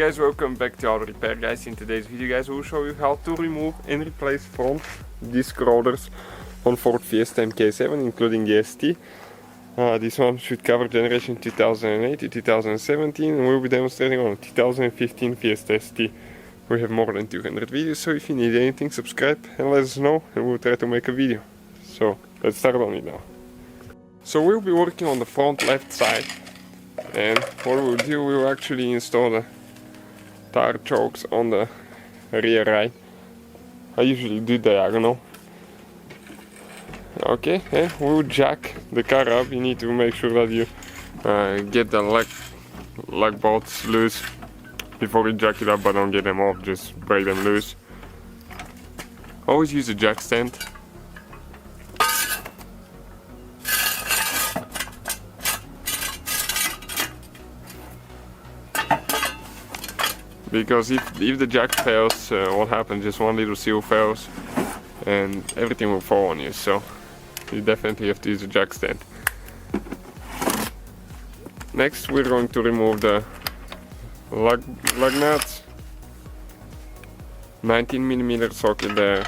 guys, welcome back to Auto Repair guys. In today's video guys, we'll show you how to remove and replace front disc rotors on Ford Fiesta MK7, including the ST. This one should cover generation 2008 to 2017, and we'll be demonstrating on a 2015 Fiesta ST. We have more than 200 videos, so if you need anything, subscribe and let us know, and we'll try to make a video. So let's start on it now. So we'll be working on the front left side, and what we'll do, we'll actually install the tire chokes on the rear right. I usually do diagonal. Okay, and we'll jack the car up. You need to make sure that you get the lug bolts loose before you jack it up, but don't get them off, just break them loose. Always use a jack stand. Because if the jack fails, what happens? Just one little seal fails and everything will fall on you, so you definitely have to use a jack stand. Next we're going to remove the lug nuts, 19mm socket there,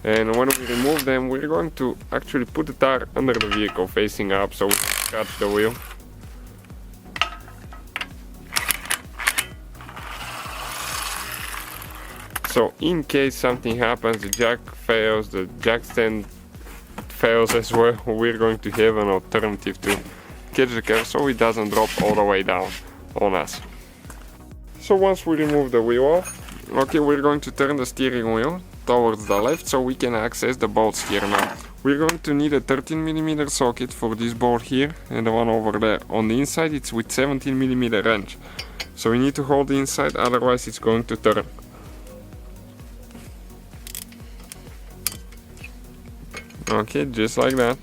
and when we remove them we're going to actually put the tire under the vehicle facing up so we can scratch the wheel. So in case something happens, the jack fails, the jack stand fails as well, we're going to have an alternative to catch the car so it doesn't drop all the way down on us. So once we remove the wheel off, okay, we're going to turn the steering wheel towards the left so we can access the bolts here now. We're going to need a 13mm socket for this bolt here and the one over there. On the inside it's with 17mm wrench. So we need to hold the inside, otherwise it's going to turn. Okay, just like that,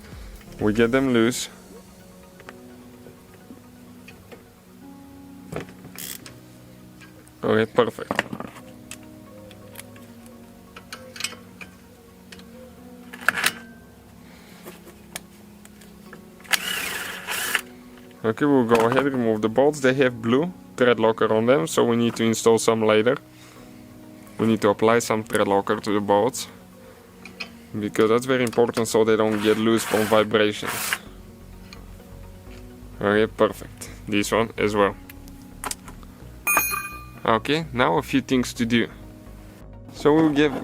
we get them loose. Okay, perfect. Okay, we'll go ahead and remove the bolts. They have blue thread locker on them, so we need to install some later. We need to apply some thread locker to the bolts, because that's very important so they don't get loose from vibrations. Okay, perfect. This one as well. Okay, now a few things to do. So we'll get a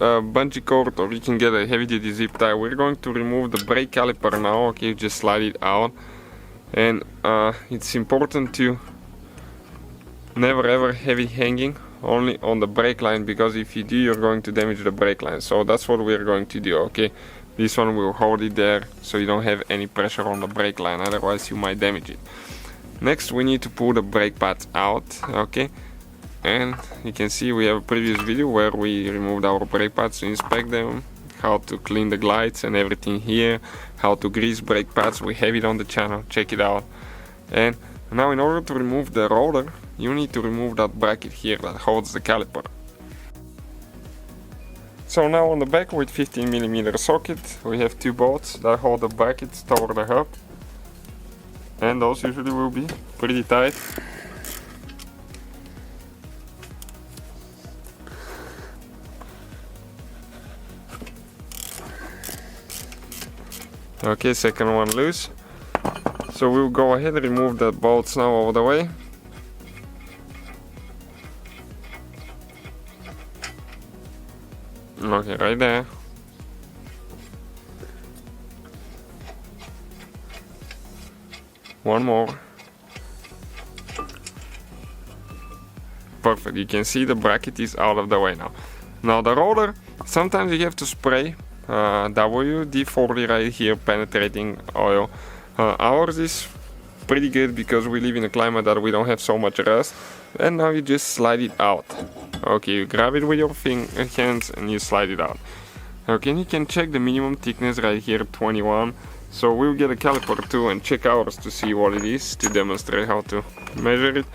bungee cord, or you can get a heavy duty zip tie. We're going to remove the brake caliper now. Okay, just slide it out, and it's important to never ever heavy hanging, only on the brake line, because if you do, you're going to damage the brake line. So that's what we're going to do. Okay, this one will hold it there so you don't have any pressure on the brake line, otherwise you might damage it. Next we need to pull the brake pads out. Okay, and you can see we have a previous video where we removed our brake pads to inspect them, how to clean the glides and everything here, how to grease brake pads. We have it on the channel, check it out. And now in order to remove the rotor, you need to remove that bracket here that holds the caliper. So now on the back with 15mm socket, we have two bolts that hold the brackets toward the hub, and those usually will be pretty tight. Okay, second one loose. So we'll go ahead and remove the bolts now all the way. Okay, right there. One more. Perfect, you can see the bracket is out of the way now. Now the rotor, sometimes you have to spray WD-40 right here, penetrating oil. Ours is pretty good because we live in a climate that we don't have so much rust. And now you just slide it out. Okay, you grab it with your hands and you slide it out. Okay, and you can check the minimum thickness right here, 21. So we'll get a caliper too and check ours to see what it is, to demonstrate how to measure it.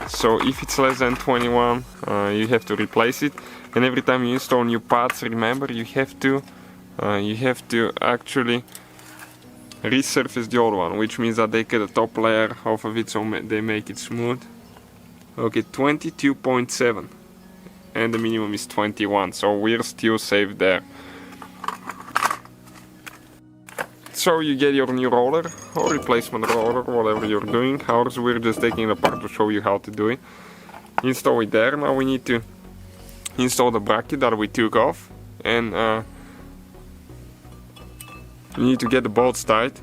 So if it's less than 21, you have to replace it. And every time you install new parts, remember you have to actually resurface the old one, which means that they get a top layer off of it, so they make it smooth. Okay, 22.7 and the minimum is 21, so we're still safe there. So you get your new roller or replacement roller, whatever you're doing. Ours, we're just taking it apart to show you how to do it. Install it there. Now we need to install the bracket that we took off, and you need to get the bolts tight.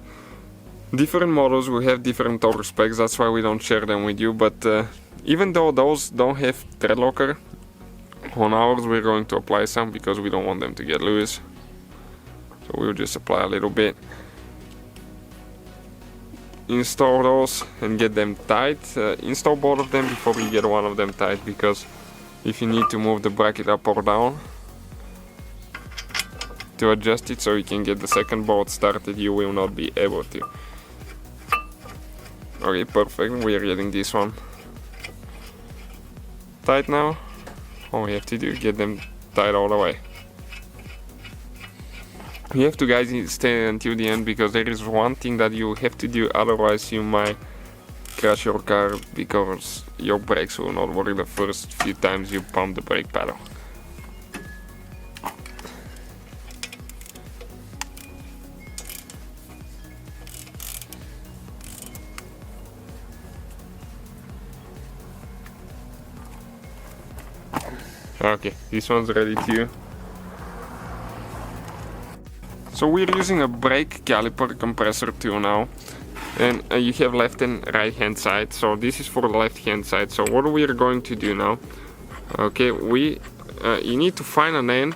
Different models will have different torque specs, that's why we don't share them with you, but even though those don't have thread locker, on ours we're going to apply some because we don't want them to get loose. So we'll just apply a little bit. Install those and get them tight. Install both of them before you get one of them tight, because if you need to move the bracket up or down to adjust it so you can get the second bolt started, you will not be able to. Okay, perfect, we are getting this one tight now. All we have to do is get them tight all the way. You have to, guys, stay until the end, because there is one thing that you have to do, otherwise you might crash your car because your brakes will not work the first few times you pump the brake pedal. Okay, this one's ready too. So we're using a brake caliper compressor tool now, and you have left and right hand side. So this is for the left hand side. So what we are going to do now, okay, you need to find an end,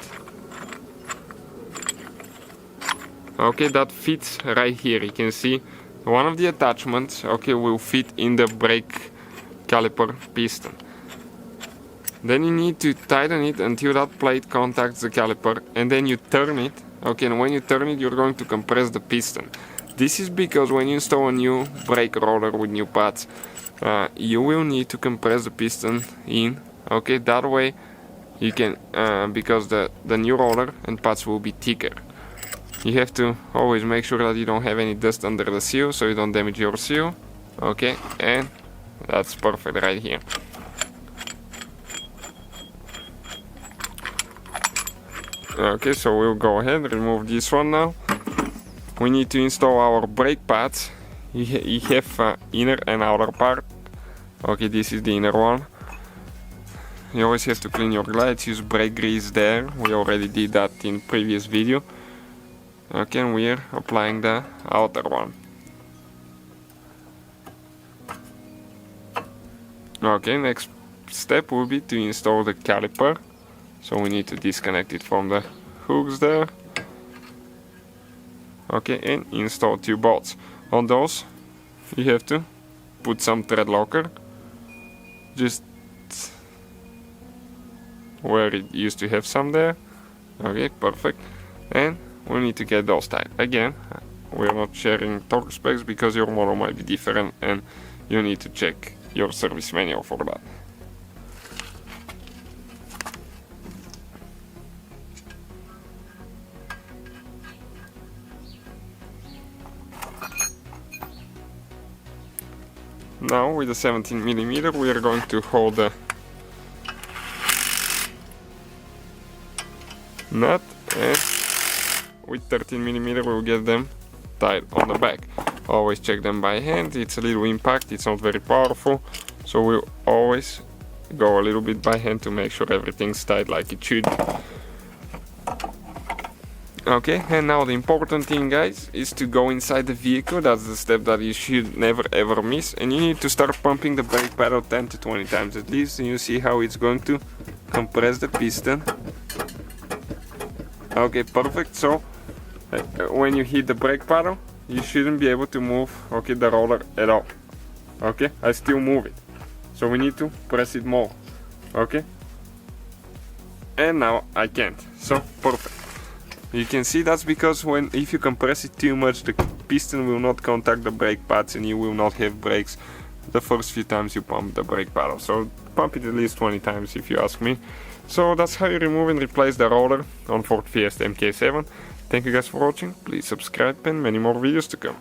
okay, that fits right here. You can see one of the attachments, okay, will fit in the brake caliper piston. Then you need to tighten it until that plate contacts the caliper, and then you turn it. Okay, and when you turn it, you're going to compress the piston. This is because when you install a new brake roller with new pads, you will need to compress the piston in. Okay, that way you can, because the new roller and pads will be thicker. You have to always make sure that you don't have any dust under the seal, so you don't damage your seal. Okay, and that's perfect right here. Okay, so we'll go ahead and remove this one now. We need to install our brake pads. You have inner and outer part. Okay, this is the inner one. You always have to clean your glides, use brake grease there. We already did that in previous video. Okay, and we're applying the outer one. Okay, next step will be to install the caliper. So we need to disconnect it from the hooks there. Okay, and install 2 bolts. On those, you have to put some thread locker, just where it used to have some there. Okay, perfect. And we need to get those tight. Again, we're not sharing torque specs because your model might be different and you need to check your service manual for that. Now with the 17mm we are going to hold the nut, and with 13mm we'll get them tight on the back. Always check them by hand, it's a little impact, it's not very powerful, so we'll always go a little bit by hand to make sure everything's tight like it should. Okay, and now the important thing, guys, is to go inside the vehicle. That's the step that you should never ever miss, and you need to start pumping the brake pedal 10 to 20 times at least, and you see how it's going to compress the piston. Okay, perfect. So when you hit the brake pedal, you shouldn't be able to move, okay, the roller at all. Okay, I still move it, so we need to press it more. Okay, and now I can't, so perfect. You can see that's because if you compress it too much, the piston will not contact the brake pads and you will not have brakes the first few times you pump the brake pedal. So pump it at least 20 times if you ask me. So that's how you remove and replace the roller on Ford Fiesta MK7. Thank you guys for watching, please subscribe and many more videos to come.